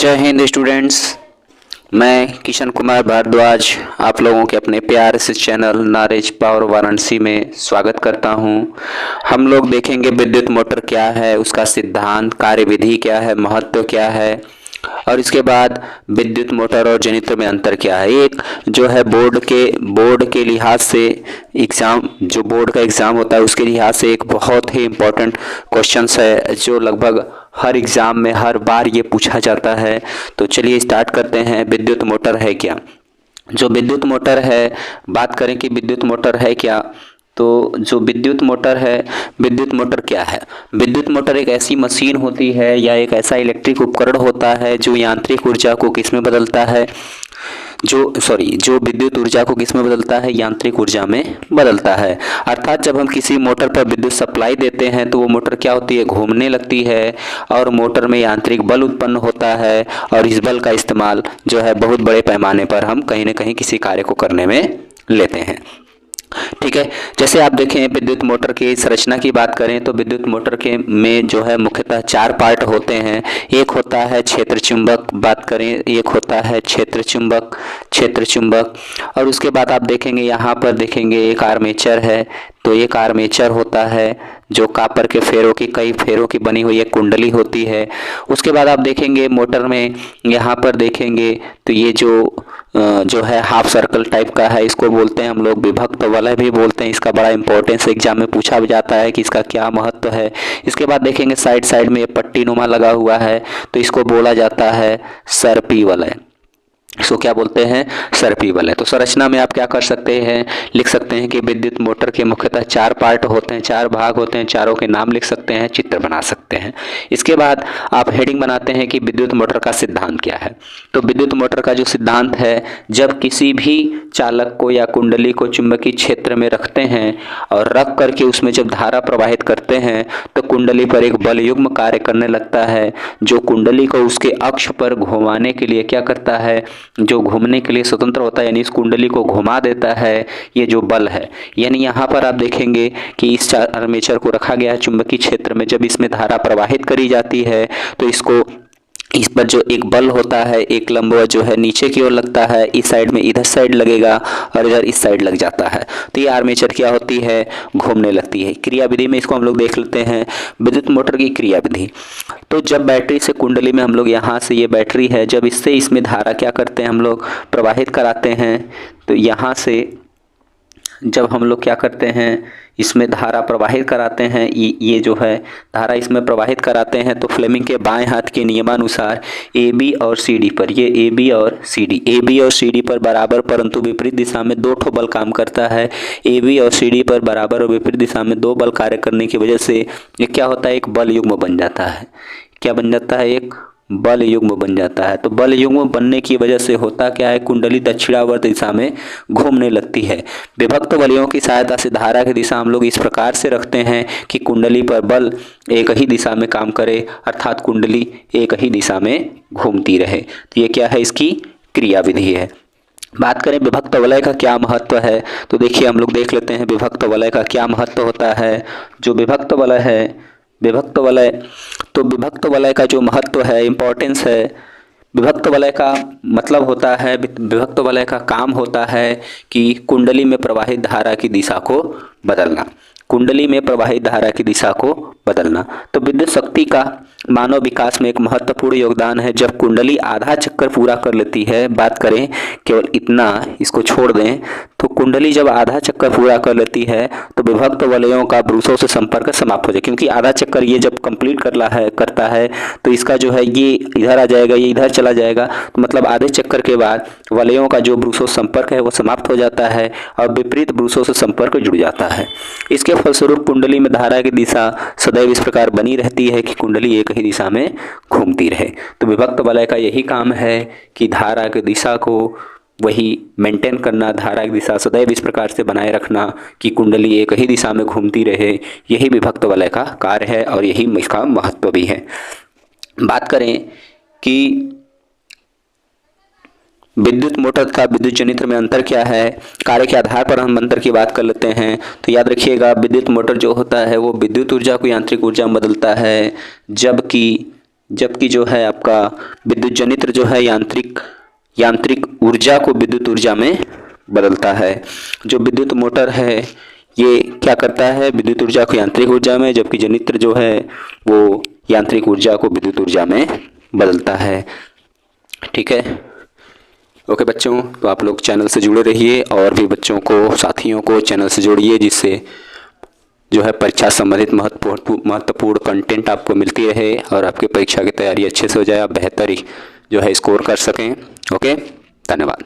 जय हिंद स्टूडेंट्स। मैं किशन कुमार भारद्वाज आप लोगों के अपने प्यारे से चैनल नॉलेज पावर वाराणसी में स्वागत करता हूं। हम लोग देखेंगे विद्युत मोटर क्या है, उसका सिद्धांत, कार्यविधि क्या है, महत्व क्या है और इसके बाद विद्युत मोटर और जनित्र में अंतर क्या है। एक जो है बोर्ड के लिहाज से एग्ज़ाम, जो बोर्ड का एग्ज़ाम होता है उसके लिहाज से एक बहुत ही इम्पोर्टेंट क्वेश्चंस है जो लगभग हर एग्ज़ाम में हर बार ये पूछा जाता है। तो चलिए स्टार्ट करते हैं। विद्युत मोटर है क्या? जो विद्युत मोटर है, बात करें कि विद्युत मोटर है क्या, तो जो विद्युत मोटर है, विद्युत मोटर क्या है? विद्युत मोटर एक ऐसी मशीन होती है या एक ऐसा इलेक्ट्रिक उपकरण होता है जो यांत्रिक ऊर्जा को किसमें बदलता है, जो विद्युत ऊर्जा को किसमें बदलता है, यांत्रिक ऊर्जा में बदलता है। अर्थात जब हम किसी मोटर पर विद्युत सप्लाई देते हैं तो वो मोटर क्या होती है, घूमने लगती है और मोटर में यांत्रिक बल उत्पन्न होता है और इस बल का इस्तेमाल जो है बहुत बड़े पैमाने पर हम कहीं न कहीं किसी कार्य को करने में लेते हैं। ठीक है, जैसे आप देखें विद्युत मोटर की संरचना की बात करें तो विद्युत मोटर के में जो है मुख्यतः 4 पार्ट होते हैं। एक होता है क्षेत्र चुंबक, बात करें एक होता है क्षेत्र चुंबक और उसके बाद आप देखेंगे यहाँ पर देखेंगे एक आर्मेचर है। तो एक आर्मेचर होता है जो कॉपर के कई फेरों की बनी हुई एक कुंडली होती है। उसके बाद आप देखेंगे मोटर में यहाँ पर देखेंगे तो ये जो है हाफ सर्कल टाइप का है, इसको बोलते हैं हम लोग विभक्त वलय भी बोलते हैं। इसका बड़ा इंपॉर्टेंस एग्जाम में पूछा भी जाता है कि इसका क्या महत्व है। इसके बाद देखेंगे साइड में ये पट्टी नुमा लगा हुआ है तो इसको बोला जाता है सर्पी वलय। इसको क्या बोलते हैं, सर्पी वलय। तो संरचना में आप क्या कर सकते हैं, लिख सकते हैं कि विद्युत मोटर के मुख्यतः 4 पार्ट होते हैं, 4 भाग होते हैं, चारों के नाम लिख सकते हैं, चित्र बना सकते हैं। इसके बाद आप हेडिंग बनाते हैं कि विद्युत मोटर का सिद्धांत क्या है। तो विद्युत मोटर का जो सिद्धांत है, जब किसी भी चालक को या कुंडली को चुंबकीय क्षेत्र में रखते हैं और रख करके उसमें जब धारा प्रवाहित करते हैं तो कुंडली पर एक बल युग्म कार्य करने लगता है जो कुंडली को उसके अक्ष पर घुमाने के लिए क्या करता है, जो घूमने के लिए स्वतंत्र होता है, यानी इस कुंडली को घुमा देता है। ये जो बल है, यानी यहाँ पर आप देखेंगे कि इस आर्मेचर को रखा गया है चुंबकीय क्षेत्र में, जब इसमें धारा प्रवाहित करी जाती है तो इस पर जो एक बल होता है, एक लंबवत जो है नीचे की ओर लगता है, इस साइड में इधर साइड लगेगा और इधर इस साइड लग जाता है। तो ये आर्मेचर क्या होती है, घूमने लगती है। क्रिया विधि में इसको हम लोग देख लेते हैं, विद्युत मोटर की क्रिया विधि। तो जब बैटरी से कुंडली में हम लोग यहाँ से ये बैटरी है, जब इसमें धारा क्या करते हैं हम लोग प्रवाहित कराते हैं, तो यहाँ से जब हम लोग क्या करते हैं इसमें धारा प्रवाहित कराते हैं, ये जो है धारा इसमें प्रवाहित कराते हैं तो फ्लेमिंग के बाएं हाथ के नियमानुसार ए बी और सी डी पर, ये ए बी और सी डी पर बराबर परंतु विपरीत दिशा में 2 ठो बल काम करता है। ए बी और सी डी पर बराबर और विपरीत दिशा में 2 बल कार्य करने की वजह से ये क्या होता है, एक बल युग्म बन जाता है। क्या बन जाता है, एक बल युग्म बन जाता है। तो बल युग्म बनने की वजह से होता क्या है, कुंडली दक्षिणावर्त दिशा में घूमने लगती है। विभक्त वलयों की सहायता से धारा की दिशा हम लोग इस प्रकार से रखते हैं कि कुंडली पर बल एक ही दिशा में काम करे, अर्थात कुंडली एक ही दिशा में घूमती रहे। तो ये क्या है, इसकी क्रिया विधि है। बात करें विभक्त वलय का क्या महत्व है, तो देखिए हम लोग देख लेते हैं विभक्त वलय का क्या महत्व होता है। जो विभक्त वलय है, विभक्त वलय का जो महत्व है, इम्पोर्टेंस है, विभक्त वलय का मतलब होता है, विभक्त वलय का काम होता है कि कुंडली में प्रवाहित धारा की दिशा को बदलना, कुंडली में प्रवाहित धारा की दिशा को बदलना। तो विद्युत शक्ति का मानव विकास में एक महत्वपूर्ण योगदान है। जब कुंडली आधा चक्कर पूरा कर लेती है, बात करें केवल इतना, इसको छोड़ दें, तो कुंडली जब आधा चक्कर पूरा कर लेती है तो विभक्त वलयों का ब्रूसों से संपर्क समाप्त हो जाए, क्योंकि आधा चक्कर ये जब कंप्लीट करता है तो इसका जो है ये इधर आ जाएगा, ये इधर चला जाएगा, तो मतलब आधे चक्कर के बाद वलयों का जो ब्रूसों संपर्क है वो समाप्त हो जाता है और विपरीत ब्रूसों से संपर्क जुड़ जाता है। इसके फलस्वरूप कुंडली में धारा की दिशा सदैव इस प्रकार बनी रहती है कि कुंडली एक ही दिशा में घूमती रहे। तो विभक्त वलय का यही काम है कि धारा की दिशा को वही मेंटेन करना, धारा की दिशा सदैव इस प्रकार से बनाए रखना कि कुंडली एक ही दिशा में घूमती रहे, यही विभक्त वलय का कार्य है और यही इसका महत्व भी है। बात करें कि विद्युत मोटर तथा विद्युत जनित्र में अंतर क्या है, कार्य के आधार पर हम अंतर की बात कर लेते हैं। तो याद रखिएगा, विद्युत मोटर जो होता है वो विद्युत ऊर्जा को यांत्रिक ऊर्जा में बदलता है, जबकि जबकि जो है आपका विद्युत जनित्र जो है यांत्रिक ऊर्जा को विद्युत ऊर्जा में बदलता है। जो विद्युत मोटर है ये क्या करता है, विद्युत ऊर्जा को यांत्रिक ऊर्जा में, जबकि जनित्र जो है वो यांत्रिक ऊर्जा को विद्युत ऊर्जा में बदलता है। ठीक है, ओके बच्चों, तो आप लोग चैनल से जुड़े रहिए और भी बच्चों को, साथियों को चैनल से जोड़िए, जिससे जो है परीक्षा संबंधित महत्वपूर्ण कंटेंट आपको मिलती रहे और आपकी परीक्षा की तैयारी अच्छे से हो जाए, आप बेहतर जो है स्कोर कर सकें। ओके, धन्यवाद।